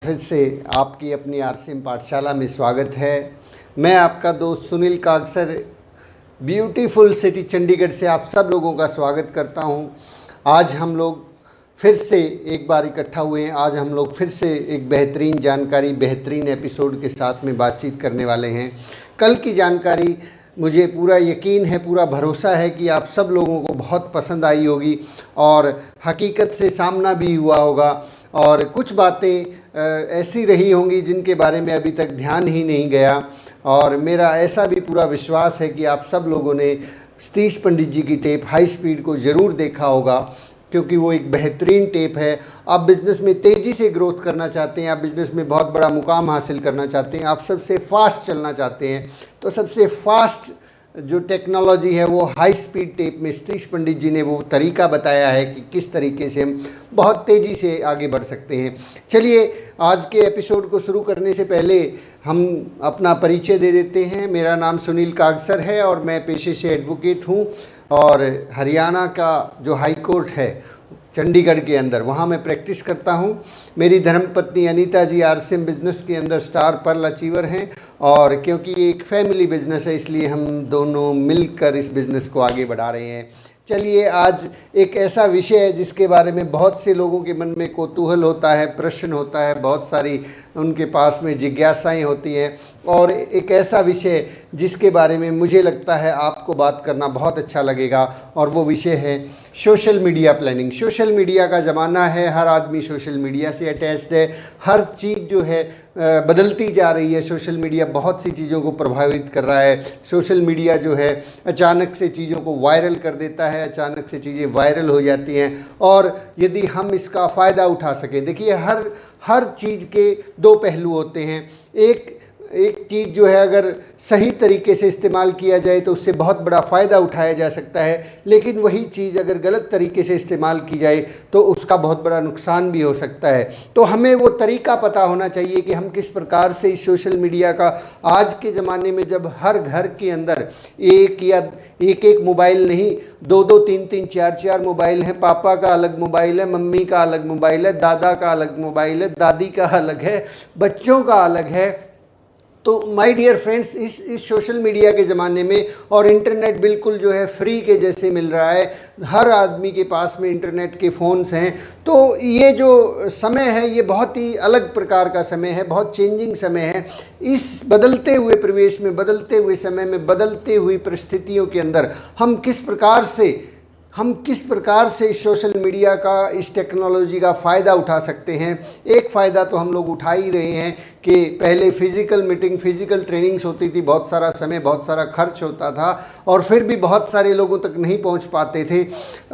फिर से आपकी अपनी आरसीएम पाठशाला में स्वागत है। मैं आपका दोस्त सुनील कागसर ब्यूटीफुल सिटी चंडीगढ़ से आप सब लोगों का स्वागत करता हूं। आज हम लोग फिर से एक बार इकट्ठा हुए हैं। आज हम लोग फिर से एक बेहतरीन जानकारी, बेहतरीन एपिसोड के साथ में बातचीत करने वाले हैं। कल की जानकारी मुझे पूरा यकीन है, पूरा भरोसा है कि आप सब लोगों को बहुत पसंद आई होगी और हकीकत से सामना भी हुआ होगा और कुछ बातें ऐसी रही होंगी जिनके बारे में अभी तक ध्यान ही नहीं गया। और मेरा ऐसा भी पूरा विश्वास है कि आप सब लोगों ने सतीश पंडित जी की टेप हाई स्पीड को ज़रूर देखा होगा, क्योंकि वो एक बेहतरीन टेप है। आप बिज़नेस में तेज़ी से ग्रोथ करना चाहते हैं, आप बिज़नेस में बहुत बड़ा मुकाम हासिल करना चाहते हैं, आप सबसे फास्ट चलना चाहते हैं, तो सबसे फास्ट जो टेक्नोलॉजी है वो हाई स्पीड टेप में सतीश पंडित जी ने वो तरीका बताया है कि किस तरीके से हम बहुत तेज़ी से आगे बढ़ सकते हैं। चलिए आज के एपिसोड को शुरू करने से पहले हम अपना परिचय दे देते हैं। मेरा नाम सुनील कागसर है और मैं पेशे से एडवोकेट हूँ और हरियाणा का जो हाई कोर्ट है चंडीगढ़ के अंदर, वहाँ मैं प्रैक्टिस करता हूँ। मेरी धर्मपत्नी अनीता जी आरसीएम बिज़नेस के अंदर स्टार पर्ल अचीवर हैं और क्योंकि ये एक फैमिली बिज़नेस है इसलिए हम दोनों मिलकर इस बिज़नेस को आगे बढ़ा रहे हैं। चलिए आज एक ऐसा विषय है जिसके बारे में बहुत से लोगों के मन में कौतूहल होता है, प्रश्न होता है, बहुत सारी उनके पास में जिज्ञासाएं होती हैं और एक ऐसा विषय जिसके बारे में मुझे लगता है आपको बात करना बहुत अच्छा लगेगा और वो विषय है social media planning. Social media का ज़माना है, हर आदमी सोशल मीडिया से अटैच्ड है, हर चीज़ जो है बदलती जा रही है। सोशल मीडिया बहुत सी चीज़ों को प्रभावित कर रहा है। सोशल मीडिया जो है अचानक से चीज़ों को वायरल कर देता है, अचानक से चीज़ें वायरल हो जाती हैं और यदि हम इसका फ़ायदा उठा सकें, देखिए हर चीज़ के दो पहलू होते हैं। एक चीज़ जो है अगर सही तरीके से इस्तेमाल किया जाए तो उससे बहुत बड़ा फ़ायदा उठाया जा सकता है, लेकिन वही चीज़ अगर गलत तरीके से इस्तेमाल की जाए तो उसका बहुत बड़ा नुकसान भी हो सकता है। तो हमें वो तरीका पता होना चाहिए कि हम किस प्रकार से इस सोशल मीडिया का, आज के ज़माने में जब हर घर के अंदर एक मोबाइल नहीं, दो तीन चार मोबाइल हैं, पापा का अलग मोबाइल है, मम्मी का अलग मोबाइल है, दादा का अलग मोबाइल है, दादी का अलग है, बच्चों का अलग है। तो माय डियर फ्रेंड्स, इस सोशल मीडिया के ज़माने में और इंटरनेट बिल्कुल जो है फ्री के जैसे मिल रहा है, हर आदमी के पास में इंटरनेट के फ़ोन्स हैं। तो ये जो समय है ये बहुत ही अलग प्रकार का समय है, बहुत चेंजिंग समय है। इस बदलते हुए परिवेश में, बदलते हुए समय में, बदलते हुई परिस्थितियों के अंदर हम किस प्रकार से इस सोशल मीडिया का, इस टेक्नोलॉजी का फ़ायदा उठा सकते हैं। एक फ़ायदा तो हम लोग उठा ही रहे हैं कि पहले फ़िज़िकल मीटिंग, फ़िज़िकल ट्रेनिंग्स होती थी, बहुत सारा समय, बहुत सारा खर्च होता था और फिर भी बहुत सारे लोगों तक नहीं पहुंच पाते थे।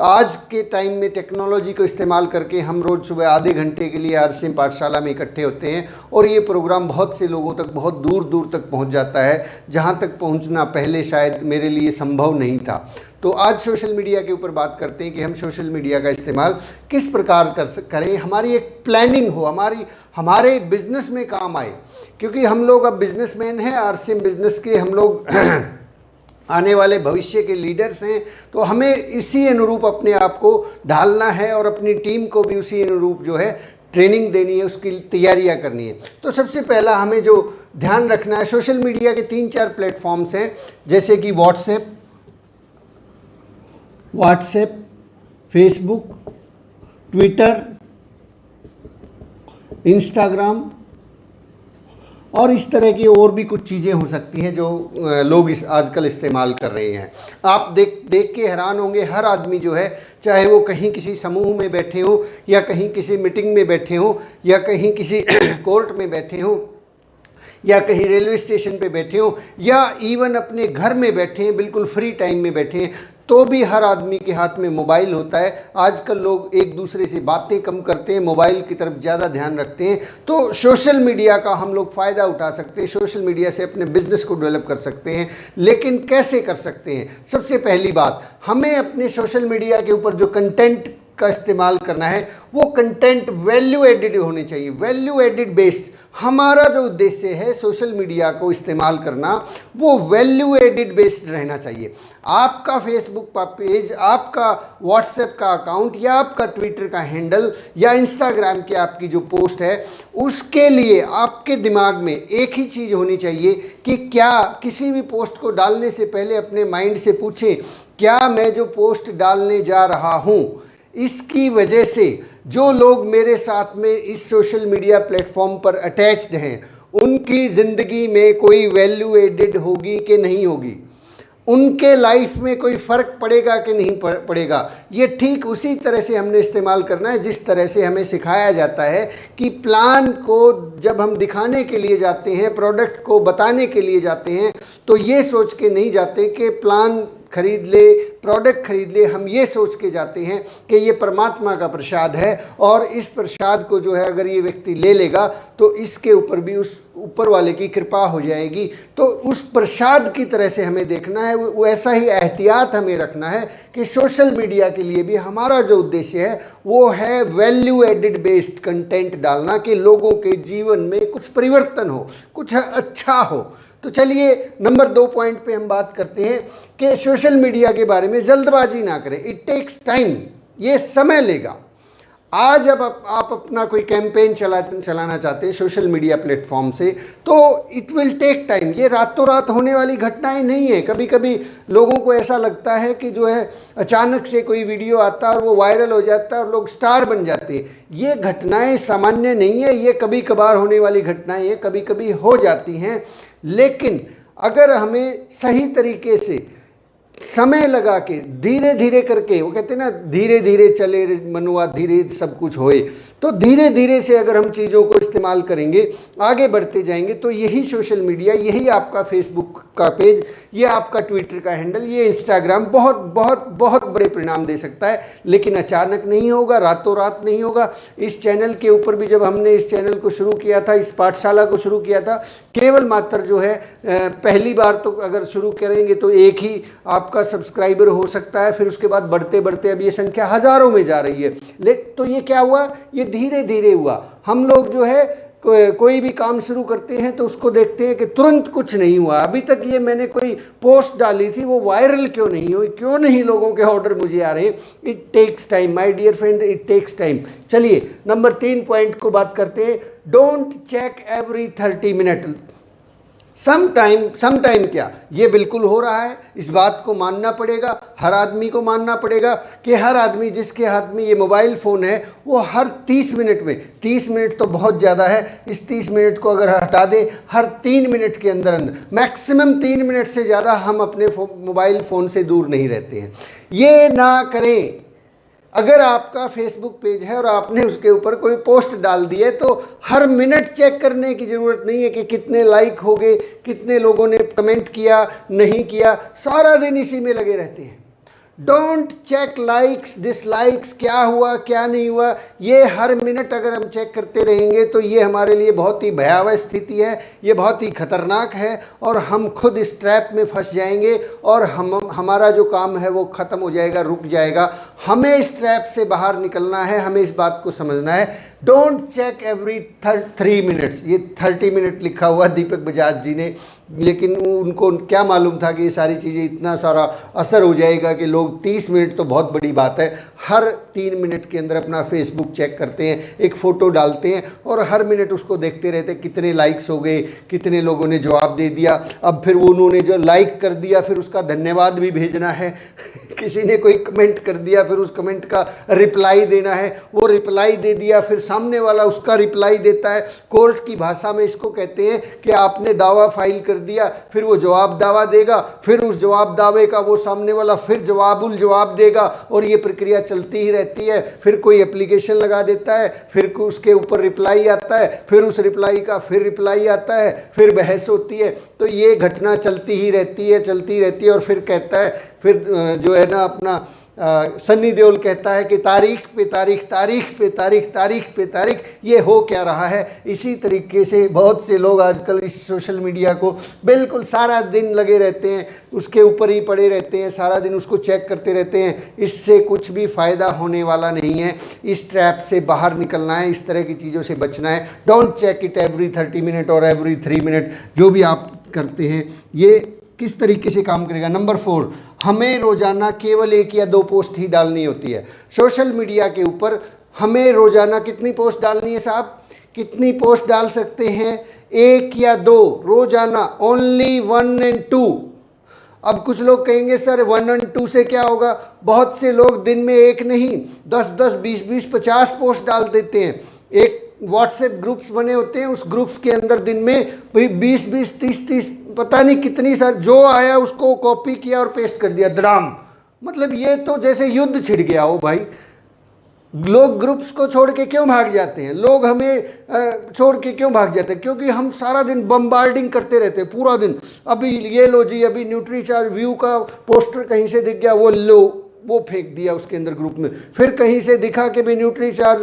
आज के टाइम में टेक्नोलॉजी को इस्तेमाल करके हम रोज़ सुबह आधे घंटे के लिए आरसीएम पाठशाला में इकट्ठे होते हैं और ये प्रोग्राम बहुत से लोगों तक, बहुत दूर दूर तक पहुँच जाता है, जहाँ तक पहुँचना पहले शायद मेरे लिए संभव नहीं था। तो आज सोशल मीडिया के ऊपर बात करते हैं कि हम सोशल मीडिया का इस्तेमाल किस प्रकार करें, हमारी एक प्लानिंग हो, हमारे बिजनेस में काम आए। क्योंकि हम लोग अब बिजनेसमैन हैं, आरसीएम बिजनेस के हम लोग आने वाले भविष्य के लीडर्स हैं, तो हमें इसी अनुरूप अपने आप को ढालना है और अपनी टीम को भी उसी अनुरूप जो है ट्रेनिंग देनी है, उसकी तैयारियां करनी है। तो सबसे पहला हमें जो ध्यान रखना है, सोशल मीडिया के 3-4 प्लेटफॉर्म्स हैं, जैसे कि व्हाट्सएप, फेसबुक, ट्विटर, इंस्टाग्राम और इस तरह की और भी कुछ चीज़ें हो सकती हैं जो लोग आजकल इस्तेमाल कर रहे हैं। आप देख के हैरान होंगे, हर आदमी जो है, चाहे वो कहीं किसी समूह में बैठे हो या कहीं किसी मीटिंग में बैठे हो या कहीं किसी कोर्ट में बैठे हो या कहीं रेलवे स्टेशन पे बैठे हो या इवन अपने घर में बैठे हैं, बिल्कुल फ्री टाइम में बैठे हैं, तो भी हर आदमी के हाथ में मोबाइल होता है। आजकल लोग एक दूसरे से बातें कम करते हैं, मोबाइल की तरफ ज़्यादा ध्यान रखते हैं। तो सोशल मीडिया का हम लोग फ़ायदा उठा सकते हैं, सोशल मीडिया से अपने बिज़नेस को डेवलप कर सकते हैं। लेकिन कैसे कर सकते हैं? सबसे पहली बात, हमें अपने सोशल मीडिया के ऊपर जो कंटेंट का इस्तेमाल करना है वो कंटेंट वैल्यू एडिड होने चाहिए, वैल्यू एडिड बेस्ड। हमारा जो उद्देश्य है सोशल मीडिया को इस्तेमाल करना वो वैल्यू एडिड बेस्ड रहना चाहिए। आपका फेसबुक का पेज, आपका व्हाट्सएप का अकाउंट या आपका ट्विटर का हैंडल या इंस्टाग्राम की आपकी जो पोस्ट है, उसके लिए आपके दिमाग में एक ही चीज़ होनी चाहिए कि क्या किसी भी पोस्ट को डालने से पहले अपने माइंड से पूछें, क्या मैं जो पोस्ट डालने जा रहा हूँ इसकी वजह से जो लोग मेरे साथ में इस सोशल मीडिया प्लेटफॉर्म पर अटैच्ड हैं उनकी ज़िंदगी में कोई वैल्यू एडिड होगी कि नहीं होगी, उनके लाइफ में कोई फ़र्क पड़ेगा कि नहीं पड़ेगा। ये ठीक उसी तरह से हमने इस्तेमाल करना है जिस तरह से हमें सिखाया जाता है कि प्लान को जब हम दिखाने के लिए जाते हैं, प्रोडक्ट को बताने के लिए जाते हैं, तो ये सोच के नहीं जाते कि प्लान खरीद ले, प्रोडक्ट खरीद ले। हम ये सोच के जाते हैं कि ये परमात्मा का प्रसाद है और इस प्रसाद को जो है अगर ये व्यक्ति ले लेगा तो इसके ऊपर भी उस ऊपर वाले की कृपा हो जाएगी। तो उस प्रसाद की तरह से हमें देखना है, वैसा ही एहतियात हमें रखना है कि सोशल मीडिया के लिए भी हमारा जो उद्देश्य है वो है वैल्यू एडिड बेस्ड कंटेंट डालना, कि लोगों के जीवन में कुछ परिवर्तन हो, कुछ अच्छा हो। तो चलिए नंबर 2 पॉइंट पे हम बात करते हैं कि सोशल मीडिया के बारे में जल्दबाजी ना करें। इट टेक्स टाइम, ये समय लेगा। आज अब आप अपना कोई कैंपेन चलाना चाहते हैं सोशल मीडिया प्लेटफॉर्म से, तो इट विल टेक टाइम। ये रातों रात होने वाली घटनाएं नहीं है। कभी कभी लोगों को ऐसा लगता है कि जो है अचानक से कोई वीडियो आता है और वो वायरल हो जाता है और लोग स्टार बन जाते हैं। ये घटनाएं सामान्य नहीं है, ये कभी कभार होने वाली घटनाएं हैं, कभी कभी हो जाती हैं। लेकिन अगर हमें सही तरीके से समय लगा के धीरे धीरे करके, वो कहते हैं ना धीरे धीरे चले मनुआ धीरे सब कुछ होए, तो धीरे धीरे से अगर हम चीज़ों को इस्तेमाल करेंगे, आगे बढ़ते जाएंगे, तो यही सोशल मीडिया, यही आपका फेसबुक का पेज, ये आपका ट्विटर का हैंडल, ये इंस्टाग्राम बहुत बहुत बहुत बड़े परिणाम दे सकता है। लेकिन अचानक नहीं होगा, रातों रात नहीं होगा। इस चैनल के ऊपर भी जब हमने इस चैनल को शुरू किया था, इस पाठशाला को शुरू किया था, केवल मात्र जो है पहली बार तो अगर शुरू करेंगे तो एक ही आपका सब्सक्राइबर हो सकता है, फिर उसके बाद बढ़ते बढ़ते अब ये संख्या हज़ारों में जा रही है। तो ये क्या हुआ, ये धीरे धीरे हुआ। हम लोग जो है कोई भी काम शुरू करते हैं तो उसको देखते हैं कि तुरंत कुछ नहीं हुआ, अभी तक ये मैंने कोई पोस्ट डाली थी वो वायरल क्यों नहीं हुई, क्यों नहीं लोगों के ऑर्डर मुझे आ रहे हैं। It takes time my dear friend, it takes time. चलिए नंबर 3 पॉइंट को बात करते हैं। Don't check every 30 minute. Some time क्या, ये बिल्कुल हो रहा है। इस बात को मानना पड़ेगा, हर आदमी को मानना पड़ेगा कि हर आदमी जिसके हाथ में ये मोबाइल फ़ोन है वो हर 30 मिनट में, 30 मिनट तो बहुत ज़्यादा है, इस 30 मिनट को अगर हटा दें, हर 3 मिनट के अंदर मैक्सिमम 3 मिनट से ज़्यादा हम अपने मोबाइल फ़ोन से दूर नहीं रहते हैं। ये ना करें। अगर आपका फेसबुक पेज है और आपने उसके ऊपर कोई पोस्ट डाल दी है तो हर मिनट चेक करने की ज़रूरत नहीं है कि कितने लाइक हो गए, कितने लोगों ने कमेंट किया, नहीं किया। सारा दिन इसी में लगे रहते हैं। डोंट चेक लाइक्स डिसलाइक्स, क्या हुआ क्या नहीं हुआ, ये हर मिनट अगर हम चेक करते रहेंगे तो ये हमारे लिए बहुत ही भयावह स्थिति है, ये बहुत ही खतरनाक है और हम खुद इस ट्रैप में फंस जाएंगे और हमारा जो काम है वो ख़त्म हो जाएगा, रुक जाएगा। हमें इस ट्रैप से बाहर निकलना है, हमें इस बात को समझना है। Don't check every 3 minutes. ये 30 मिनट लिखा हुआ दीपक बजाज जी ने, लेकिन उनको क्या मालूम था कि ये सारी चीज़ें इतना सारा असर हो जाएगा कि लोग 30 मिनट तो बहुत बड़ी बात है। हर 3 मिनट के अंदर अपना फेसबुक चेक करते हैं, एक फ़ोटो डालते हैं और हर मिनट उसको देखते रहते हैं, कितने लाइक्स हो गए, कितने लोगों ने जवाब दे दिया। अब फिर वो उन्होंने जो लाइक कर दिया फिर उसका धन्यवाद भी भेजना है किसी ने कोई कमेंट कर दिया फिर उस कमेंट का रिप्लाई देना है, वो रिप्लाई दे दिया फिर सामने वाला उसका रिप्लाई देता है। कोर्ट की भाषा में इसको कहते हैं कि आपने दावा फाइल कर दिया, फिर वो जवाब दावा देगा, फिर उस जवाब दावे का वो सामने वाला फिर जवाबुल जवाब देगा और ये प्रक्रिया चलती ही रहती है। फिर कोई एप्लीकेशन लगा देता है, फिर उसके ऊपर रिप्लाई आता है, फिर उस रिप्लाई का फिर रिप्लाई आता है, फिर बहस होती है। तो ये घटना चलती ही रहती है, चलती रहती है और फिर कहता है, फिर जो है ना अपना सन्नी देओल कहता है कि तारीख पे तारीख, तारीख पे तारीख, तारीख पे तारीख, ये हो क्या रहा है। इसी तरीके से बहुत से लोग आजकल इस सोशल मीडिया को बिल्कुल सारा दिन लगे रहते हैं, उसके ऊपर ही पड़े रहते हैं, सारा दिन उसको चेक करते रहते हैं। इससे कुछ भी फ़ायदा होने वाला नहीं है। इस ट्रैप से बाहर निकलना है, इस तरह की चीज़ों से बचना है। Don't check it every 30 minute और एवरी 3 मिनट। जो भी आप करते हैं ये किस तरीके से काम करेगा। नंबर 4, हमें रोज़ाना केवल 1 या 2 पोस्ट ही डालनी होती है सोशल मीडिया के ऊपर। हमें रोज़ाना कितनी पोस्ट डालनी है साहब? कितनी पोस्ट डाल सकते हैं? 1 या 2 रोज़ाना, ओनली 1 and 2। अब कुछ लोग कहेंगे सर 1 and 2 से क्या होगा? बहुत से लोग दिन में 1 नहीं 10-10, 20-20, 50 पोस्ट डाल देते हैं। एक व्हाट्सएप ग्रुप्स बने होते हैं, उस ग्रुप्स के अंदर दिन में भाई 20-20, 30-30 पता नहीं कितनी सर, जो आया उसको कॉपी किया और पेस्ट कर दिया धड़ाम। मतलब ये तो जैसे युद्ध छिड़ गया हो भाई। लोग ग्रुप्स को छोड़ के क्यों भाग जाते हैं? लोग हमें छोड़ के क्यों भाग जाते हैं? क्योंकि हम सारा दिन बम्बार्डिंग करते रहते हैं पूरा दिन। अभी ये लो जी, अभी न्यूट्रीचार्ज व्यू का पोस्टर कहीं से दिख गया, वो लो, वो फेंक दिया उसके अंदर ग्रुप में। फिर कहीं से दिखा कि भी न्यूट्रीचार्ज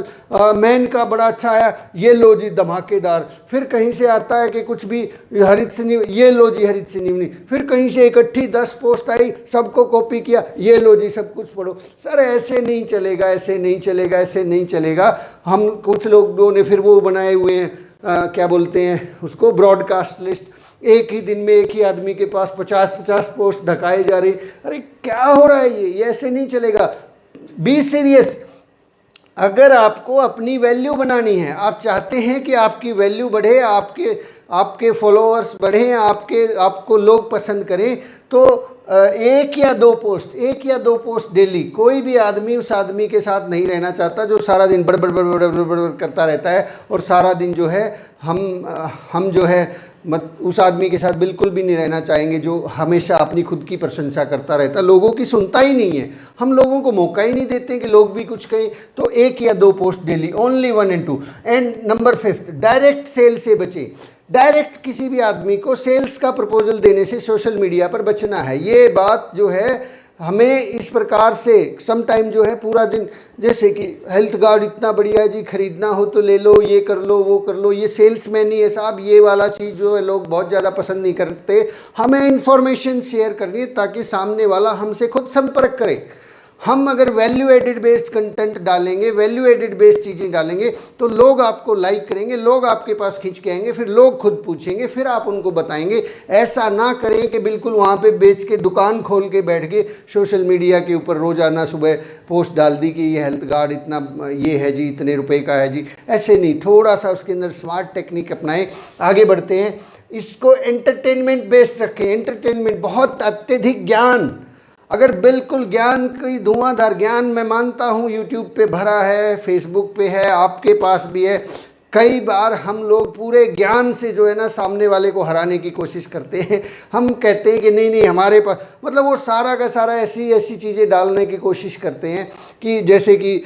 मैन का बड़ा अच्छा आया, ये लो जी धमाकेदार। फिर कहीं से आता है कि कुछ भी हरित से नहीं, ये लो जी हरित से नहीं। फिर कहीं से इकट्ठी 10 पोस्ट आई, सबको कॉपी किया, ये लो जी सब कुछ पढ़ो। सर ऐसे नहीं चलेगा, ऐसे नहीं चलेगा, ऐसे नहीं चलेगा। हम कुछ लोगों ने फिर वो बनाए हुए हैं, क्या बोलते हैं उसको, ब्रॉडकास्ट लिस्ट। एक ही दिन में एक ही आदमी के पास 50-50 पोस्ट धकाए जा रही। अरे क्या हो रहा है ये ऐसे नहीं चलेगा। Be serious. अगर आपको अपनी वैल्यू बनानी है, आप चाहते हैं कि आपकी वैल्यू बढ़े, आपके फॉलोअर्स बढ़ें, आपको लोग पसंद करें, तो 1 या 2 पोस्ट डेली। कोई भी आदमी उस आदमी के साथ नहीं रहना चाहता जो सारा दिन बड़ बड़ करता रहता है। और सारा दिन जो है हम जो है उस आदमी के साथ बिल्कुल भी नहीं रहना चाहेंगे जो हमेशा अपनी खुद की प्रशंसा करता रहता, लोगों की सुनता ही नहीं है। हम लोगों को मौका ही नहीं देते कि लोग भी कुछ कहें। तो 1 या 2 post daily, only 1 and 2। And number 5, direct sell से बचें। डायरेक्ट किसी भी आदमी को सेल्स का प्रपोजल देने से सोशल मीडिया पर बचना है। ये बात जो है हमें इस प्रकार से सम टाइम जो है पूरा दिन, जैसे कि हेल्थ गार्ड इतना बढ़िया है जी, खरीदना हो तो ले लो, ये कर लो, वो कर लो। ये सेल्समैन ही है साहब, ये वाला चीज़ जो है लोग बहुत ज़्यादा पसंद नहीं करते। हमें इन्फॉर्मेशन शेयर करनी है ताकि सामने वाला हमसे खुद संपर्क करे। हम अगर वैल्यू एडिड बेस्ड कंटेंट डालेंगे, वैल्यू एडिड बेस्ड चीज़ें डालेंगे, तो लोग आपको लाइक करेंगे, लोग आपके पास खींच के आएंगे, फिर लोग खुद पूछेंगे, फिर आप उनको बताएंगे। ऐसा ना करें कि बिल्कुल वहाँ पे बेच के दुकान खोल के बैठ गए, सोशल मीडिया के ऊपर रोज़ाना सुबह पोस्ट डाल दी कि ये हेल्थ गार्ड इतना ये है जी, इतने रुपए का है जी। ऐसे नहीं, थोड़ा सा उसके अंदर स्मार्ट टेक्निक अपनाएं। आगे बढ़ते हैं। इसको एंटरटेनमेंट बेस्ड रखें। एंटरटेनमेंट, बहुत अत्यधिक ज्ञान, अगर बिल्कुल ज्ञान की धुआंधार ज्ञान, मैं मानता हूँ यूट्यूब पे भरा है, फेसबुक पे है, आपके पास भी है। कई बार हम लोग पूरे ज्ञान से जो है ना सामने वाले को हराने की कोशिश करते हैं। हम कहते हैं कि नहीं नहीं हमारे पास, मतलब वो सारा का सारा ऐसी चीज़ें डालने की कोशिश करते हैं कि जैसे कि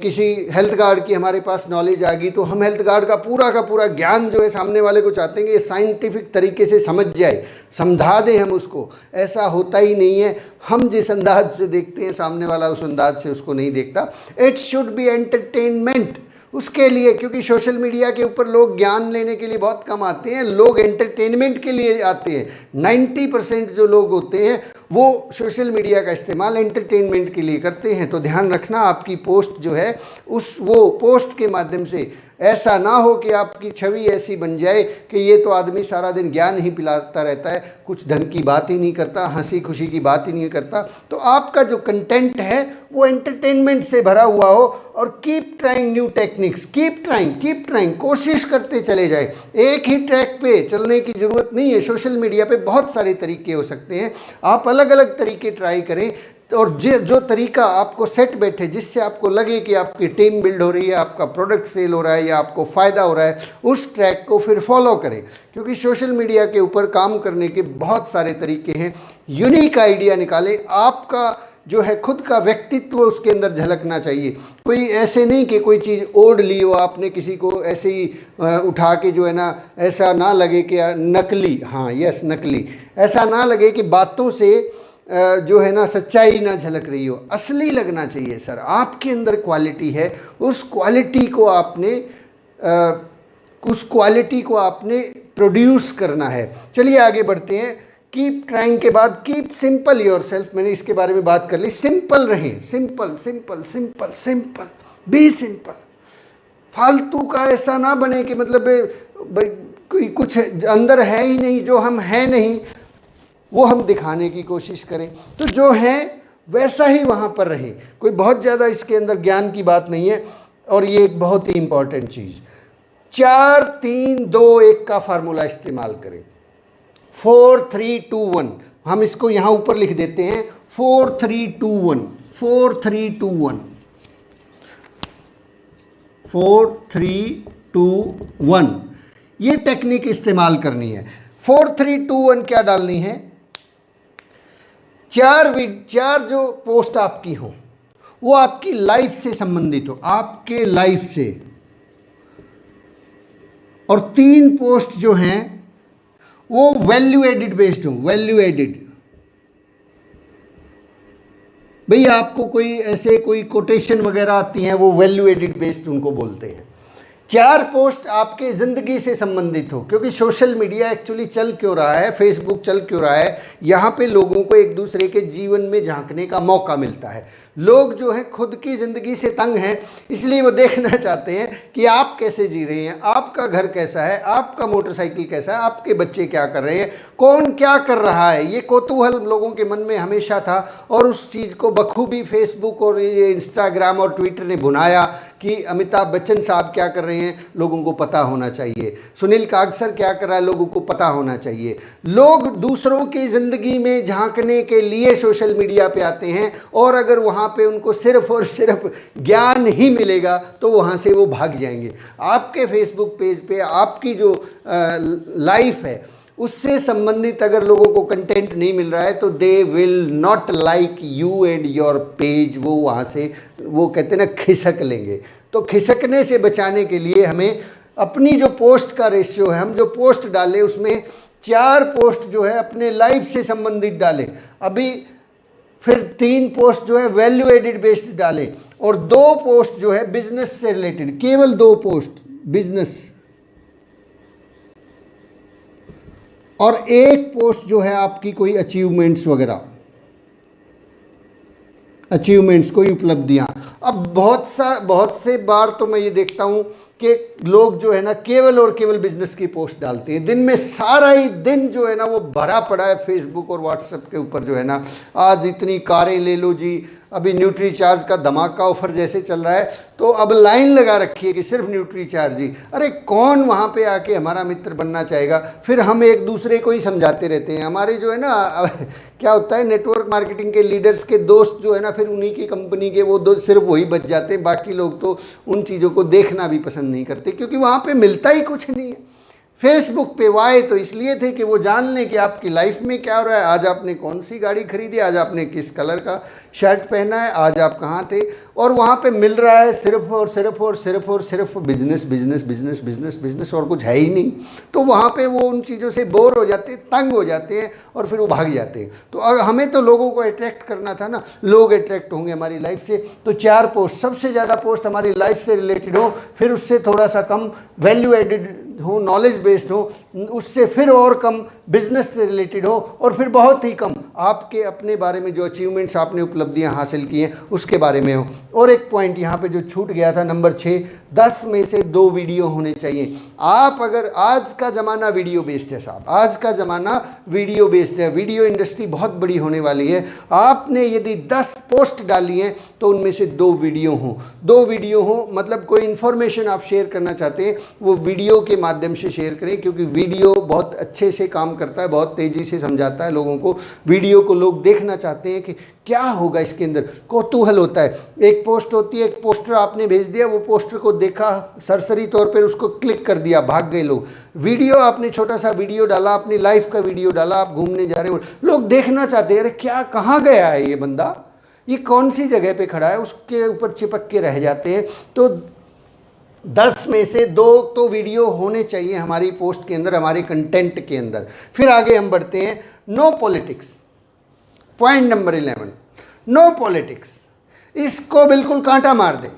किसी हेल्थ गार्ड की हमारे पास नॉलेज आ गई तो हम हेल्थ गार्ड का पूरा ज्ञान जो है सामने वाले को चाहते हैं कि ये साइंटिफिक तरीके से समझ जाए, समझा दें हम उसको। ऐसा होता ही नहीं है। हम जिस अंदाज से देखते हैं सामने वाला उस अंदाज से उसको नहीं देखता। इट शुड बी एंटरटेनमेंट उसके लिए, क्योंकि सोशल मीडिया के ऊपर लोग ज्ञान लेने के लिए बहुत कम आते हैं, लोग एंटरटेनमेंट के लिए आते हैं। 90% जो लोग होते हैं वो सोशल मीडिया का इस्तेमाल एंटरटेनमेंट के लिए करते हैं। तो ध्यान रखना, आपकी पोस्ट जो है वो पोस्ट के माध्यम से ऐसा ना हो कि आपकी छवि ऐसी बन जाए कि ये तो आदमी सारा दिन ज्ञान ही पिलाता रहता है, कुछ ढंग की बात ही नहीं करता, हंसी खुशी की बात ही नहीं करता। तो आपका जो कंटेंट है वो एंटरटेनमेंट से भरा हुआ हो। और keep trying new techniques, keep trying, कोशिश करते चले जाए। एक ही ट्रैक पे चलने की ज़रूरत नहीं है। सोशल मीडिया पे बहुत सारे तरीके हो सकते हैं, आप अलग अलग तरीके ट्राई करें। और जो तरीका आपको सेट बैठे, जिससे आपको लगे कि आपकी टीम बिल्ड हो रही है, आपका प्रोडक्ट सेल हो रहा है या आपको फ़ायदा हो रहा है, उस ट्रैक को फिर फॉलो करें। क्योंकि सोशल मीडिया के ऊपर काम करने के बहुत सारे तरीके हैं। यूनिक आइडिया निकालें। आपका जो है खुद का व्यक्तित्व उसके अंदर झलकना चाहिए। कोई ऐसे नहीं कि कोई चीज़ ओढ़ ली हो आपने, किसी को ऐसे ही उठा के जो है ना, ऐसा ना लगे कि नकली, हाँ यस नकली, ऐसा ना लगे कि बातों से जो है ना सच्चाई ना झलक रही हो, असली लगना चाहिए सर। आपके अंदर क्वालिटी है, उस क्वालिटी को आपने प्रोड्यूस करना है। चलिए आगे बढ़ते हैं। कीप ट्राइंग के बाद कीप सिंपल योरसेल्फ, मैंने इसके बारे में बात कर ली। सिंपल रहें, simple simple simple simple, be simple. फालतू का ऐसा ना बने कि मतलब कोई कुछ अंदर है ही नहीं, जो हम हैं नहीं वो हम दिखाने की कोशिश करें। तो जो है वैसा ही वहाँ पर रहे, कोई बहुत ज़्यादा इसके अंदर ज्ञान की बात नहीं है। और ये एक बहुत ही इम्पॉर्टेंट चीज़, 4 3 2 1 का फार्मूला इस्तेमाल करें। 4 3 2 1, हम इसको यहाँ ऊपर लिख देते हैं 4 3 2 1, 4 3 2 1, 4 3 2 1, ये टेक्निक इस्तेमाल करनी है। 4 3 2 1 क्या डालनी है? चार जो पोस्ट आपकी हो वो आपकी लाइफ से संबंधित हो, आपके लाइफ से, और 3 पोस्ट जो हैं वो वैल्यू एडिड बेस्ड हो। वैल्यू एडिड, भाई आपको कोई ऐसे कोई कोटेशन वगैरह आती हैं, वो वैल्यू एडिड बेस्ड उनको बोलते हैं। 4 पोस्ट आपके ज़िंदगी से संबंधित हो, क्योंकि सोशल मीडिया एक्चुअली चल क्यों रहा है, फेसबुक चल क्यों रहा है, यहाँ पे लोगों को एक दूसरे के जीवन में झांकने का मौका मिलता है। लोग जो हैं खुद की ज़िंदगी से तंग हैं, इसलिए वो देखना चाहते हैं कि आप कैसे जी रहे हैं, आपका घर कैसा है, आपका मोटरसाइकिल कैसा है, आपके बच्चे क्या कर रहे हैं, कौन क्या कर रहा है। ये कौतूहल लोगों के मन में हमेशा था, और उस चीज़ को बखूबी फेसबुक और ये इंस्टाग्राम और ट्विटर ने भुनाया कि अमिताभ बच्चन साहब क्या कर रहे हैं, लोगों को पता होना चाहिए। सुनील कागसर क्या कर रहा है, लोगों को पता होना चाहिए। लोग दूसरों की ज़िंदगी में झांकने के लिए सोशल मीडिया पे आते हैं, और अगर वहाँ पे उनको सिर्फ और सिर्फ ज्ञान ही मिलेगा तो वहाँ से वो भाग जाएंगे। आपके फेसबुक पेज पे आपकी जो लाइफ है उससे संबंधित अगर लोगों को कंटेंट नहीं मिल रहा है तो they will not like you and your page. वो वहाँ से, वो कहते हैं ना, खिसक लेंगे। तो खिसकने से बचाने के लिए हमें अपनी जो पोस्ट का रेशियो है, हम जो पोस्ट डालें उसमें 4 पोस्ट जो है अपने लाइफ से संबंधित डालें, अभी फिर 3 पोस्ट जो है वैल्यू एडिड बेस्ड डालें, और 2 पोस्ट जो है बिजनेस से रिलेटेड, केवल 2 पोस्ट बिजनेस, और 1 पोस्ट जो है आपकी कोई अचीवमेंट्स वगैरह, अचीवमेंट्स, कोई उपलब्धियां। अब बहुत से बार तो मैं ये देखता हूँ कि लोग जो है ना केवल और केवल बिजनेस की पोस्ट डालते हैं। दिन में सारा ही दिन जो है ना वो भरा पड़ा है फेसबुक और व्हाट्सएप के ऊपर, जो है ना आज इतनी कारें ले लो जी, अभी न्यूट्री चार्ज का धमाका ऑफर जैसे चल रहा है तो अब लाइन लगा रखी है कि सिर्फ न्यूट्री चार्ज जी। अरे कौन वहाँ पे आके हमारा मित्र बनना चाहेगा? फिर हम एक दूसरे को ही समझाते रहते हैं। हमारे जो है ना क्या होता है, नेटवर्क मार्केटिंग के लीडर्स के दोस्त जो है ना, फिर उन्हीं की कंपनी के वो दोस्त सिर्फ वही बच जाते हैं। बाकी लोग तो उन चीज़ों को देखना भी पसंद नहीं करते, क्योंकि वहाँ पे मिलता ही कुछ नहीं है। फेसबुक पे वाए तो इसलिए थे कि वो जान लें कि आपकी लाइफ में क्या हो रहा है, आज आपने कौन सी गाड़ी खरीदी, आज आपने किस कलर का शर्ट पहना है, आज आप कहाँ थे। और वहाँ पे मिल रहा है सिर्फ और सिर्फ और सिर्फ और सिर्फ business business business business business, और कुछ है ही नहीं। तो वहाँ पे वो उन चीज़ों से बोर हो जाते हैं, तंग हो जाते हैं, और फिर वो भाग जाते हैं। तो हमें तो लोगों को अट्रैक्ट करना था ना, लोग अट्रैक्ट होंगे हमारी लाइफ से। तो 4 पोस्ट, सबसे ज़्यादा पोस्ट हमारी लाइफ से रिलेटेड हो, फिर उससे थोड़ा सा कम वैल्यू एडिड हो, नॉलेज बेस्ड हो, उससे फिर और कम बिजनेस से रिलेटेड हो, और फिर बहुत ही कम आपके अपने बारे में जो अचीवमेंट्स आपने उपलब्धियां हासिल की हैं उसके बारे में हो। और एक पॉइंट यहाँ पे जो छूट गया था, नंबर 6, 10 में से 2 वीडियो होने चाहिए। आप अगर, आज का ज़माना वीडियो बेस्ड है साहब, आज का ज़माना वीडियो बेस्ड है, वीडियो इंडस्ट्री बहुत बड़ी होने वाली है। आपने यदि 10 पोस्ट डाली हैं तो उनमें से 2 वीडियो हों। 2 वीडियो हों मतलब कोई इन्फॉर्मेशन आप शेयर करना चाहते हैं वो वीडियो के माध्यम से शेयर करें, क्योंकि वीडियो बहुत अच्छे से काम करता है, बहुत तेज़ी से समझाता है लोगों को। वीडियो को लोग देखना चाहते हैं कि क्या होगा इसके अंदर, कौतूहल होता है। एक पोस्ट होती है, एक पोस्टर आपने भेज दिया, वो पोस्टर को देखा सरसरी तौर पर, उसको क्लिक कर दिया, भाग गए लोग। वीडियो आपने छोटा सा वीडियो डाला, अपनी लाइफ का वीडियो डाला, आप घूमने जा रहे हो, लोग देखना चाहते हैं, अरे क्या, कहाँ गया है ये बंदा, ये कौन सी जगह पे खड़ा है, उसके ऊपर चिपक के रह जाते हैं। तो 10 में से 2 तो वीडियो होने चाहिए हमारी पोस्ट के अंदर, हमारे कंटेंट के अंदर। फिर आगे हम बढ़ते हैं, no politics. Point number 11, no politics. इसको बिल्कुल कांटा मार दें।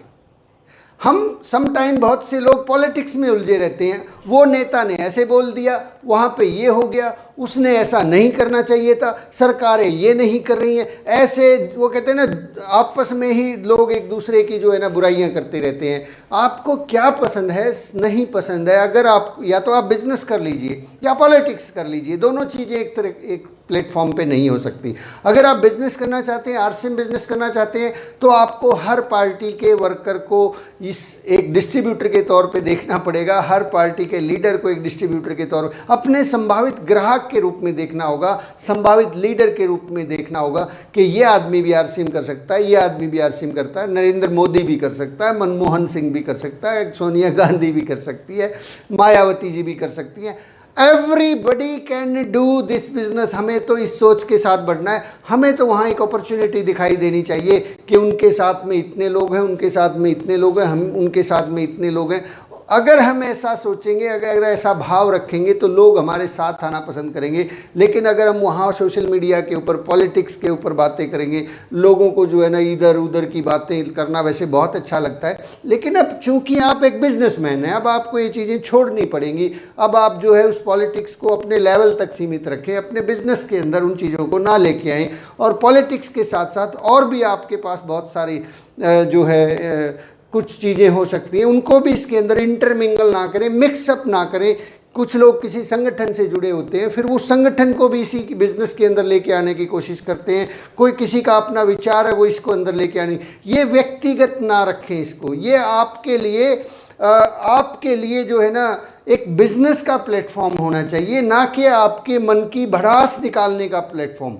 हम समटाइम बहुत से लोग पॉलिटिक्स में उलझे रहते हैं। वो नेता ने ऐसे बोल दिया, वहाँ पे ये हो गया, उसने ऐसा नहीं करना चाहिए था, सरकारें ये नहीं कर रही हैं, ऐसे वो कहते हैं ना, आपस में ही लोग एक दूसरे की जो है ना बुराइयां करते रहते हैं। आपको क्या पसंद है, नहीं पसंद है, अगर आप या तो आप बिजनेस कर लीजिए या पॉलिटिक्स कर लीजिए, दोनों चीज़ें एक प्लेटफॉर्म पे नहीं हो सकती। अगर आप बिजनेस करना चाहते हैं, आरसीएम बिजनेस करना चाहते हैं, तो आपको हर पार्टी के वर्कर को इस एक डिस्ट्रीब्यूटर के तौर पे देखना पड़ेगा, हर पार्टी के लीडर को एक डिस्ट्रीब्यूटर के तौर पर, अपने संभावित ग्राहक के रूप में देखना होगा, संभावित लीडर के रूप में देखना होगा कि ये आदमी भी आरसीएम कर सकता है, ये आदमी भी आरसीएम करता है, नरेंद्र मोदी भी कर सकता है, मनमोहन सिंह भी कर सकता है, सोनिया गांधी भी कर सकती है, मायावती जी भी कर सकती हैं। Everybody can do this business. हमें तो इस सोच के साथ बढ़ना है। हमें तो वहाँ एक अपॉर्चुनिटी दिखाई देनी चाहिए कि उनके साथ में इतने लोग हैं, उनके साथ में इतने लोग हैं, हम उनके साथ में इतने लोग हैं। अगर हम ऐसा सोचेंगे, अगर ऐसा भाव रखेंगे, तो लोग हमारे साथ आना पसंद करेंगे। लेकिन अगर हम वहाँ सोशल मीडिया के ऊपर, पॉलिटिक्स के ऊपर बातें करेंगे, लोगों को जो है ना इधर उधर की बातें करना वैसे बहुत अच्छा लगता है, लेकिन अब चूंकि आप एक बिजनेसमैन हैं, अब आपको ये चीज़ें छोड़नी पड़ेंगी। अब आप जो है उस पॉलिटिक्स को अपने लेवल तक सीमित रखें, अपने बिजनेस के अंदर उन चीज़ों को ना लेके आएँ। और पॉलिटिक्स के साथ साथ और भी आपके पास बहुत सारी जो है कुछ चीज़ें हो सकती हैं, उनको भी इसके अंदर इंटरमिंगल ना करें, मिक्सअप ना करें। कुछ लोग किसी संगठन से जुड़े होते हैं, फिर वो संगठन को भी इसी बिजनेस के अंदर लेके आने की कोशिश करते हैं। कोई किसी का अपना विचार है, वो इसको अंदर लेके आने, ये व्यक्तिगत ना रखें इसको। ये आपके लिए जो है ना एक बिजनेस का प्लेटफॉर्म होना चाहिए, ना कि आपके मन की भड़ास निकालने का प्लेटफॉर्म।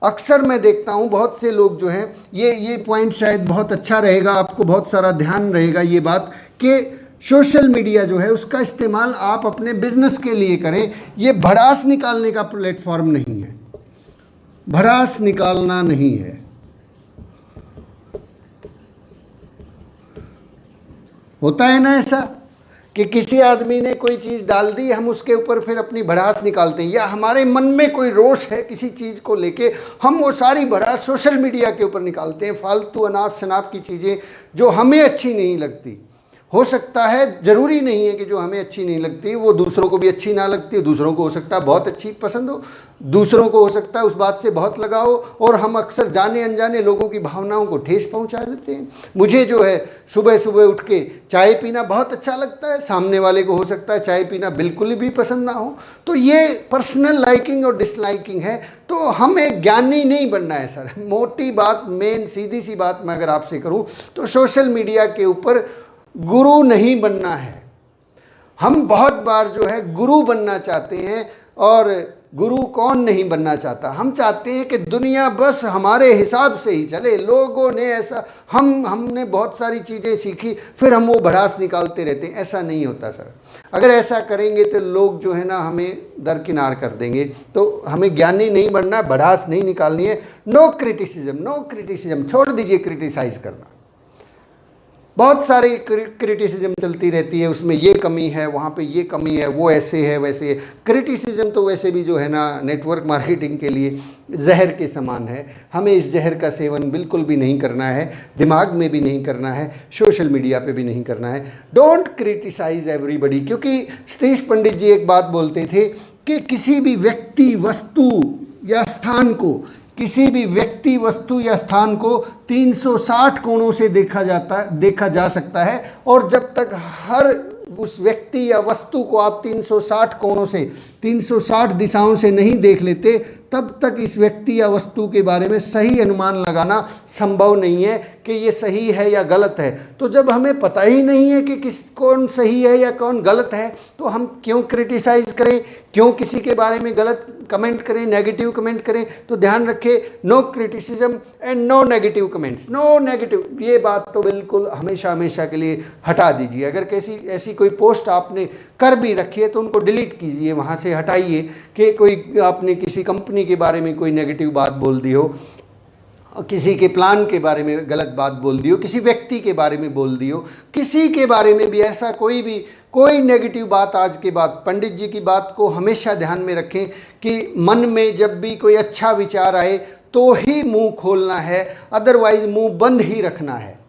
अक्सर मैं देखता हूँ बहुत से लोग जो हैं, ये पॉइंट शायद बहुत अच्छा रहेगा, आपको बहुत सारा ध्यान रहेगा ये बात, कि सोशल मीडिया जो है उसका इस्तेमाल आप अपने बिजनेस के लिए करें। ये भड़ास निकालने का प्लेटफॉर्म नहीं है, भड़ास निकालना नहीं है। होता है ना ऐसा कि किसी आदमी ने कोई चीज़ डाल दी, हम उसके ऊपर फिर अपनी भड़ास निकालते हैं, या हमारे मन में कोई रोष है किसी चीज़ को लेके, हम वो सारी भड़ास सोशल मीडिया के ऊपर निकालते हैं। फालतू अनाप शनाप की चीज़ें जो हमें अच्छी नहीं लगती, हो सकता है, ज़रूरी नहीं है कि जो हमें अच्छी नहीं लगती वो दूसरों को भी अच्छी ना लगती है। दूसरों को हो सकता है बहुत अच्छी पसंद हो, दूसरों को हो सकता है उस बात से बहुत लगाव हो, और हम अक्सर जाने अनजाने लोगों की भावनाओं को ठेस पहुंचा देते हैं। मुझे जो है सुबह सुबह उठ के चाय पीना बहुत अच्छा लगता है, सामने वाले को हो सकता है चाय पीना बिल्कुल भी पसंद ना हो। तो ये पर्सनल लाइकिंग और डिसलाइकिंग है। तो हमें ज्ञानी नहीं बनना है सर। मोटी बात, मेन सीधी सी बात मैं अगर आपसे करूँ तो सोशल मीडिया के ऊपर गुरु नहीं बनना है। हम बहुत बार जो है गुरु बनना चाहते हैं, और गुरु कौन नहीं बनना चाहता। हम चाहते हैं कि दुनिया बस हमारे हिसाब से ही चले। लोगों ने ऐसा, हमने बहुत सारी चीज़ें सीखी, फिर हम वो भड़ास निकालते रहते हैं। ऐसा नहीं होता सर। अगर ऐसा करेंगे तो लोग जो है ना हमें दरकिनार कर देंगे। तो हमें ज्ञानी नहीं बनना, भड़ास नहीं निकालनी है। नो क्रिटिसिज्म, नो क्रिटिसिज्म, छोड़ दीजिए क्रिटिसाइज करना। बहुत सारी क्रिटिसिज्म चलती रहती है, उसमें ये कमी है, वहाँ पे ये कमी है, वो ऐसे है वैसे है। क्रिटिसिज्म तो वैसे भी जो है ना नेटवर्क मार्केटिंग के लिए जहर के समान है। हमें इस जहर का सेवन बिल्कुल भी नहीं करना है, दिमाग में भी नहीं करना है, सोशल मीडिया पे भी नहीं करना है। Don't criticise everybody. क्योंकि सतीश पंडित जी एक बात बोलते थे कि किसी भी व्यक्ति, वस्तु या स्थान को, किसी भी व्यक्ति, वस्तु या स्थान को 360 कोणों से देखा जा सकता है। और जब तक हर उस व्यक्ति या वस्तु को आप 360 कोणों से, 360 दिशाओं से नहीं देख लेते, तब तक इस व्यक्ति या वस्तु के बारे में सही अनुमान लगाना संभव नहीं है कि ये सही है या गलत है। तो जब हमें पता ही नहीं है कि कौन सही है या कौन गलत है, तो हम क्यों क्रिटिसाइज करें, क्यों किसी के बारे में गलत कमेंट करें, नेगेटिव कमेंट करें। तो ध्यान रखें, no criticism and no negative comments, no negative. ये बात तो बिल्कुल हमेशा हमेशा के लिए हटा दीजिए। अगर ऐसी कोई पोस्ट आपने कर भी रखी है तो उनको डिलीट कीजिए, वहाँ से हटाइए कि कोई आपने किसी कंपनी के बारे में कोई नेगेटिव बात बोल दी हो, किसी के प्लान के बारे में गलत बात बोल दी हो, किसी व्यक्ति के बारे में बोल दी हो, किसी के बारे में भी ऐसा कोई नेगेटिव बात आज के बाद। पंडित जी की बात को हमेशा ध्यान में रखें कि मन में जब भी कोई अच्छा विचार आए तो ही मुंह खोलना है, अदरवाइज मुंह बंद ही रखना है।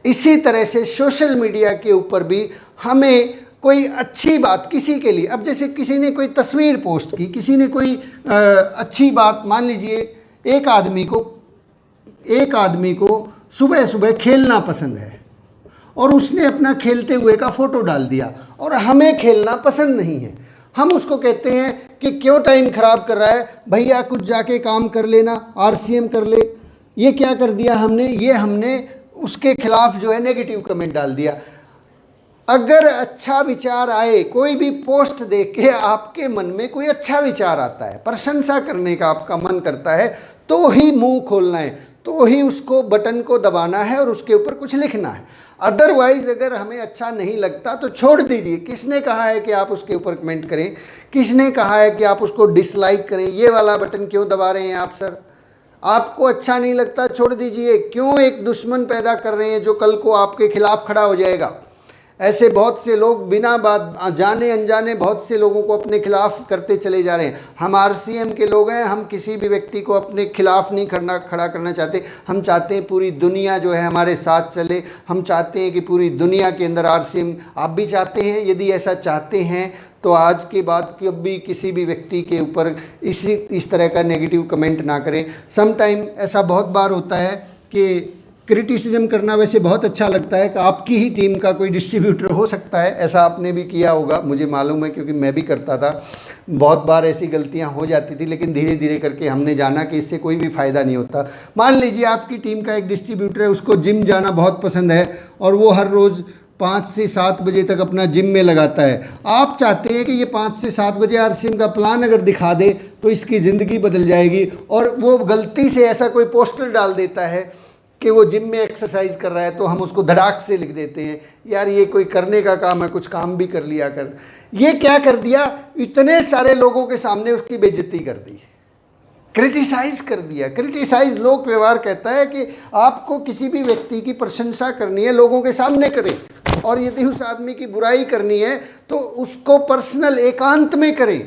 इसी तरह से सोशल मीडिया के ऊपर भी हमें कोई अच्छी बात किसी के लिए, अब जैसे किसी ने कोई तस्वीर पोस्ट की, किसी ने कोई अच्छी बात, मान लीजिए एक आदमी को सुबह सुबह खेलना पसंद है और उसने अपना खेलते हुए का फ़ोटो डाल दिया और हमें खेलना पसंद नहीं है। हम उसको कहते हैं कि क्यों टाइम ख़राब कर रहा है भैया, कुछ जाके काम कर लेना, RCM कर ले। ये क्या कर दिया हमने, ये हमने उसके खिलाफ जो है नेगेटिव कमेंट डाल दिया। अगर अच्छा विचार आए, कोई भी पोस्ट देख के आपके मन में कोई अच्छा विचार आता है, प्रशंसा करने का आपका मन करता है, तो ही मुंह खोलना है, तो ही उसको बटन को दबाना है और उसके ऊपर कुछ लिखना है। अदरवाइज अगर हमें अच्छा नहीं लगता तो छोड़ दीजिए। किसने कहा है कि आप उसके ऊपर कमेंट करें, किसने कहा है कि आप उसको डिसलाइक करें? ये वाला बटन क्यों दबा रहे हैं आप सर? आपको अच्छा नहीं लगता, छोड़ दीजिए। क्यों एक दुश्मन पैदा कर रहे हैं जो कल को आपके खिलाफ खड़ा हो जाएगा? ऐसे बहुत से लोग बिना बात जाने अनजाने बहुत से लोगों को अपने खिलाफ करते चले जा रहे हैं। हम RCM के लोग हैं, हम किसी भी व्यक्ति को अपने खिलाफ नहीं खड़ा करना चाहते। हम चाहते हैं पूरी दुनिया जो है हमारे साथ चले। हम चाहते हैं कि पूरी दुनिया के अंदर RCM, आप भी चाहते हैं? यदि ऐसा चाहते हैं तो आज के बाद कभी किसी भी व्यक्ति के ऊपर इस तरह का नेगेटिव कमेंट ना करें। सम टाइम ऐसा बहुत बार होता है कि क्रिटिसिज्म करना वैसे बहुत अच्छा लगता है कि आपकी ही टीम का कोई डिस्ट्रीब्यूटर हो सकता है, ऐसा आपने भी किया होगा, मुझे मालूम है क्योंकि मैं भी करता था। बहुत बार ऐसी गलतियां हो जाती थी, लेकिन धीरे धीरे करके हमने जाना कि इससे कोई भी फ़ायदा नहीं होता। मान लीजिए आपकी टीम का एक डिस्ट्रीब्यूटर है, उसको जिम जाना बहुत पसंद है और वो हर रोज़ 5 से 7 बजे तक अपना जिम में लगाता है। आप चाहते हैं कि ये 5 से 7 बजे RCM का प्लान अगर दिखा दे तो इसकी ज़िंदगी बदल जाएगी, और वो गलती से ऐसा कोई पोस्टर डाल देता है कि वो जिम में एक्सरसाइज कर रहा है, तो हम उसको धड़ाक से लिख देते हैं, यार ये कोई करने का काम है, कुछ काम भी कर लिया कर। ये क्या कर दिया, इतने सारे लोगों के सामने उसकी बेइज्जती कर दी, क्रिटिसाइज कर दिया। क्रिटिसाइज लोक व्यवहार कहता है कि आपको किसी भी व्यक्ति की प्रशंसा करनी है, लोगों के सामने करें, और यदि उस आदमी की बुराई करनी है तो उसको पर्सनल एकांत में करें,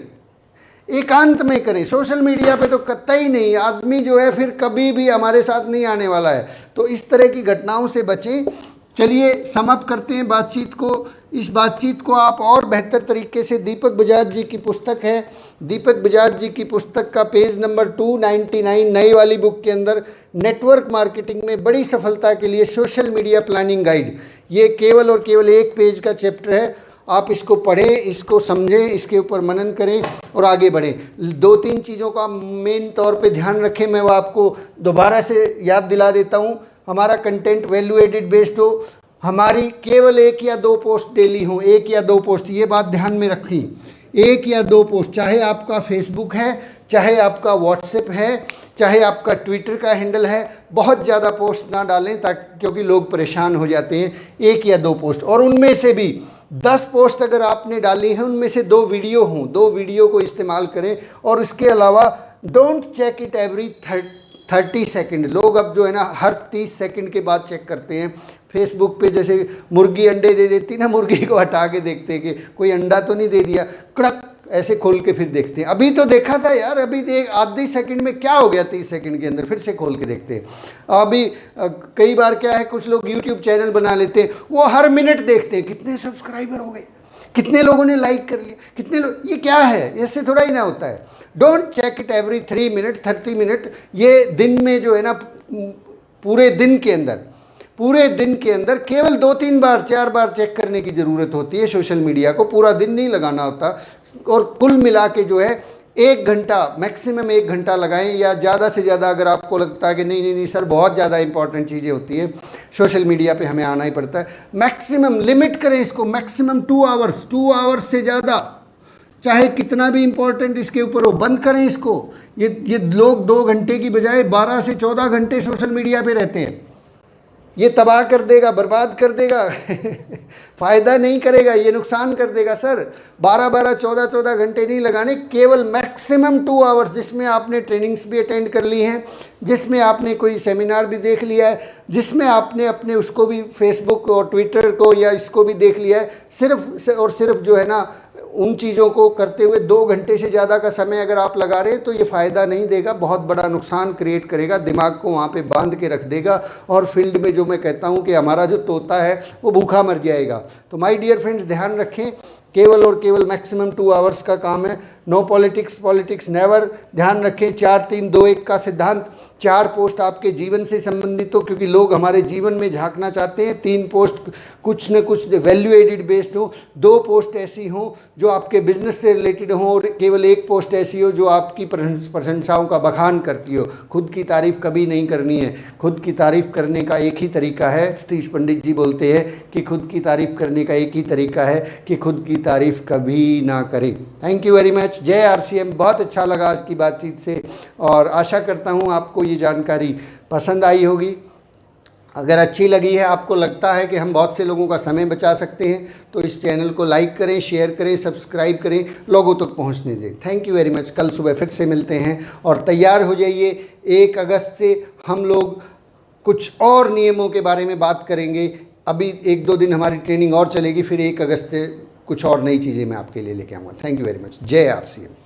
एकांत में करें। सोशल मीडिया पे तो कतई नहीं। आदमी जो है फिर कभी भी हमारे साथ नहीं आने वाला है, तो इस तरह की घटनाओं से बचें। चलिए समाप्त करते हैं बातचीत को। इस बातचीत को आप और बेहतर तरीके से, दीपक बजाज जी की पुस्तक है, दीपक बजाज जी की पुस्तक का पेज नंबर 299 नई वाली बुक के अंदर नेटवर्क मार्केटिंग में बड़ी सफलता के लिए सोशल मीडिया प्लानिंग गाइड, ये केवल और केवल 1 पेज का चैप्टर है। आप इसको पढ़ें, इसको समझें, इसके ऊपर मनन करें और आगे बढ़ें। 2-3 चीज़ों का मेन तौर पे ध्यान रखें। मैं वो आपको दोबारा से याद दिला देता हूँ। हमारा कंटेंट वैल्यू एडिड बेस्ड हो, हमारी केवल 1 या 2 पोस्ट डेली हो, 1 या 2 पोस्ट, ये बात ध्यान में रखें। 1 या 2 पोस्ट, चाहे आपका फेसबुक है, चाहे आपका व्हाट्सएप है, चाहे आपका ट्विटर का हैंडल है, बहुत ज़्यादा पोस्ट ना डालें ताकि, क्योंकि लोग परेशान हो जाते हैं। 1 या 2 पोस्ट, और उनमें से भी 10 पोस्ट अगर आपने डाली है उनमें से 2 वीडियो हों, 2 वीडियो को इस्तेमाल करें। और इसके अलावा don't check it every 30 second. लोग अब जो है ना हर 30 सेकंड के बाद चेक करते हैं। फेसबुक पे जैसे मुर्गी अंडे दे देती ना, मुर्गी को हटा के देखते हैं कि कोई अंडा तो नहीं दे दिया, कड़क ऐसे खोल के फिर देखते हैं, अभी तो देखा था यार, अभी देख आधे सेकंड में क्या हो गया, 30 सेकंड के अंदर फिर से खोल के देखते हैं। अभी कई बार क्या है, कुछ लोग यूट्यूब चैनल बना लेते हैं, वो हर मिनट देखते हैं कितने सब्सक्राइबर हो गए, कितने लोगों ने लाइक कर लिया, कितने लोग, ये क्या है, इससे थोड़ा ही ना होता है। Don't check it every 3 minute 30 minute. ये दिन में जो है ना पूरे दिन के अंदर केवल 2-3 बार 4 बार चेक करने की ज़रूरत होती है। सोशल मीडिया को पूरा दिन नहीं लगाना होता। और कुल मिला के जो है 1 घंटा, मैक्सिमम 1 घंटा लगाएं, या ज़्यादा से ज़्यादा अगर आपको लगता है कि नहीं सर बहुत ज़्यादा इंपॉर्टेंट चीज़ें होती हैं सोशल मीडिया पे हमें आना ही पड़ता है, मैक्सिमम लिमिट करें इसको, मैक्सिमम 2 आवर्स से ज़्यादा, चाहे कितना भी इंपॉर्टेंट इसके ऊपर हो, बंद करें इसको। ये लोग 2 घंटे की बजाय 12 से 14 घंटे सोशल मीडिया पे रहते हैं। ये तबाह कर देगा, बर्बाद कर देगा फ़ायदा नहीं करेगा, ये नुकसान कर देगा सर। 12-12, 14-14 घंटे नहीं लगाने, केवल मैक्सिमम 2 आवर्स, जिसमें आपने ट्रेनिंग्स भी अटेंड कर ली हैं, जिसमें आपने कोई सेमिनार भी देख लिया है, जिसमें आपने अपने उसको भी फेसबुक और ट्विटर को या इसको भी देख लिया है, सिर्फ और सिर्फ जो है ना उन चीज़ों को करते हुए 2 घंटे से ज़्यादा का समय अगर आप लगा रहे हैं तो ये फ़ायदा नहीं देगा, बहुत बड़ा नुकसान क्रिएट करेगा, दिमाग को वहाँ पे बांध के रख देगा और फील्ड में जो मैं कहता हूँ कि हमारा जो तोता है वो भूखा मर जाएगा। तो माय डियर फ्रेंड्स, ध्यान रखें, केवल और केवल मैक्सिमम 2 आवर्स का काम है। No politics, politics never. ध्यान रखें 4-3-2-1 का सिद्धांत। 4 पोस्ट आपके जीवन से संबंधित हो, क्योंकि लोग हमारे जीवन में झांकना चाहते हैं। 3 पोस्ट कुछ न कुछ वैल्यू एडिड बेस्ड हो, 2 पोस्ट ऐसी हों जो आपके बिजनेस से रिलेटेड हों और केवल 1 पोस्ट ऐसी हो जो आपकी प्रशंसाओं का बखान करती हो। खुद की तारीफ़ कभी नहीं करनी है। खुद की तारीफ़ करने का एक ही तरीका है, सतीश पंडित जी बोलते हैं कि खुद की तारीफ़ करने का एक ही तरीका है कि खुद की तारीफ़ कभी ना करें। Thank you very much. जय आरसीएम। बहुत अच्छा लगा आज की बातचीत से और आशा करता हूँ आपको ये जानकारी पसंद आई होगी। अगर अच्छी लगी है, आपको लगता है कि हम बहुत से लोगों का समय बचा सकते हैं, तो इस चैनल को लाइक करें, शेयर करें, सब्सक्राइब करें, लोगों तक पहुंचने दें। Thank you very much. कल सुबह फिर से मिलते हैं और तैयार हो जाइए। 1 अगस्त से हम लोग कुछ और नियमों के बारे में बात करेंगे। अभी 1-2 दिन हमारी ट्रेनिंग और चलेगी, फिर 1 अगस्त से कुछ और नई चीज़ें मैं आपके लिए लेके आऊँगा। Thank you very much. जय आरसीएम।